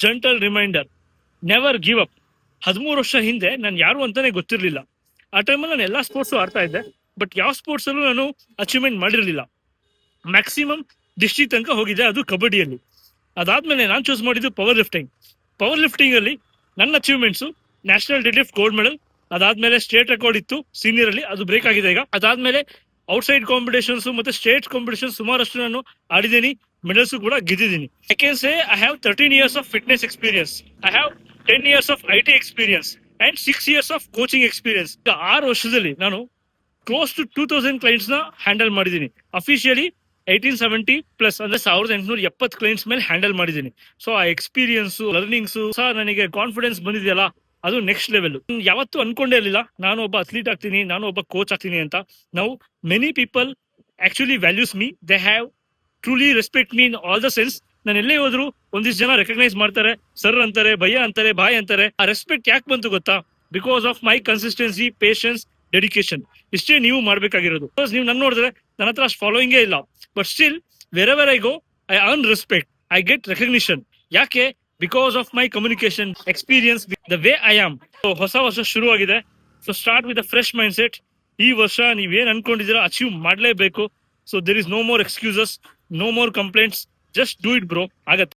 Gentle reminder, never give up. 13 ವರ್ಷ ಹಿಂದೆ ನಾನು ಯಾರು ಅಂತಾನೆ ಗೊತ್ತಿರಲಿಲ್ಲ. ಆ ಟೈಮಲ್ಲಿ ನಾನು ಎಲ್ಲಾ ಸ್ಪೋರ್ಟ್ಸ್ ಆಡ್ತಾ ಇದ್ದೆ, ಬಟ್ ಯಾವ ಸ್ಪೋರ್ಟ್ಸ್ ಅಲ್ಲೂ ನಾನು ಅಚೀವ್ಮೆಂಟ್ ಮಾಡಿರಲಿಲ್ಲ. ಮ್ಯಾಕ್ಸಿಮಮ್ ಡಿಸ್ಟ್ರಿಕ್ಟ್ ತನಕ ಹೋಗಿದೆ, ಅದು ಕಬಡ್ಡಿಯಲ್ಲಿ. ಅದಾದ್ಮೇಲೆ ನಾನು ಚೂಸ್ ಮಾಡಿದ್ದು ಪವರ್ ಲಿಫ್ಟಿಂಗ್. ಪವರ್ ಲಿಫ್ಟಿಂಗ್ ಅಲ್ಲಿ ನನ್ನ achievements national deadlift gold medal, ಅದಾದ್ಮೇಲೆ ಸ್ಟೇಟ್ ರೆಕಾರ್ಡ್ ಇತ್ತು ಸೀನಿಯರ್ ಅಲ್ಲಿ, ಅದು ಬ್ರೇಕ್ ಆಗಿದೆ ಈಗ. ಅದಾದ್ಮೇಲೆ ಔಟ್ಸೈಡ್ ಕಾಂಪಿಟೇಷನ್ಸ್ ಮತ್ತೆ ಸ್ಟೇಟ್ ಕಾಂಪಿಟೇಷನ್ ಸುಮಾರಷ್ಟು ನಾನು ಆಡಿದ್ದೀನಿ, ಮೆಡಲ್ಸ್ ಕೂಡ ಗೆದ್ದಿದ್ದೀನಿ. I can say I have 13 years of fitness experience, I have 10 years of IT experience and 6 years of coaching experience. ಈಗ 6 ವರ್ಷದಲ್ಲಿ ನಾನು ಕ್ಲೋಸ್ ಟು 2000 ಕ್ಲೈಂಟ್ಸ್ ನ ಹ್ಯಾಂಡಲ್ ಮಾಡಿದ್ದೀನಿ. ಅಫಿಷಿಯಲಿ 1870 ಪ್ಲಸ್ ಅಂದ್ರೆ 1870 ಕ್ಲೈಂಟ್ಸ್ ಮೇಲೆ ಹ್ಯಾಂಡಲ್ ಮಾಡಿದ್ದೀನಿ. ಸೊ ಆ ಎಕ್ಸ್ಪೀರಿಯನ್ಸ್ ಲರ್ನಿಂಗ್ಸ್ ಸಹ ನನಗೆ ಕಾನ್ಫಿಡೆನ್ಸ್ ಬಂದಿದೆಯಲ್ಲ, ಅದು ನೆಕ್ಸ್ಟ್ ಲೆವೆಲ್. ಯಾವತ್ತೂ ಅನ್ಕೊಂಡೇ ಇರಲಿಲ್ಲ ನಾನು ಒಬ್ಬ ಅಥ್ಲೀಟ್ ಆಗ್ತೀನಿ, ನಾನು ಒಬ್ಬ ಕೋಚ್ ಆಗ್ತೀನಿ ಅಂತ. ನಾವು many people actually values me, they have truly respect me in all the sense. ನಾನು ಎಲ್ಲೇ ಹೋದ್ರು ಒಂದಿಷ್ಟು ಜನ ರೆಕಗ್ನೈಸ್ ಮಾಡ್ತಾರೆ, ಸರ್ ಅಂತಾರೆ, ಭಯ್ಯ ಅಂತಾರೆ, ಬಾಯ್ ಅಂತಾರೆ. ಆ ರೆಸ್ಪೆಕ್ಟ್ ಯಾಕೆ ಬಂತು ಗೊತ್ತಾ? Because of my consistency, patience, dedication. ಇಷ್ಟೇ ನೀವು ಮಾಡ್ಬೇಕಾಗಿರೋದು. ನೀವು ನನ್ನ ನೋಡಿದ್ರೆ ನನ್ನ ಹತ್ರ ಅಷ್ಟು ಫಾಲೋಯಿಂಗೇ ಇಲ್ಲ, but still wherever I go I earn respect, I get recognition. ಯಾಕೆ? Because of my communication experience, the way I am. ಹೊಸ ವರ್ಷ ಶುರುವಾಗಿದೆ, so start with a fresh mindset. ಈ ವರ್ಷ ನೀವೇನ್ ಅನ್ಕೊಂಡಿದ್ದೀರಾ ಅಚೀವ್ ಮಾಡಲೇಬೇಕು. So there is no more excuses, no more complaints, just do it bro, ಆಗತ್ತೆ.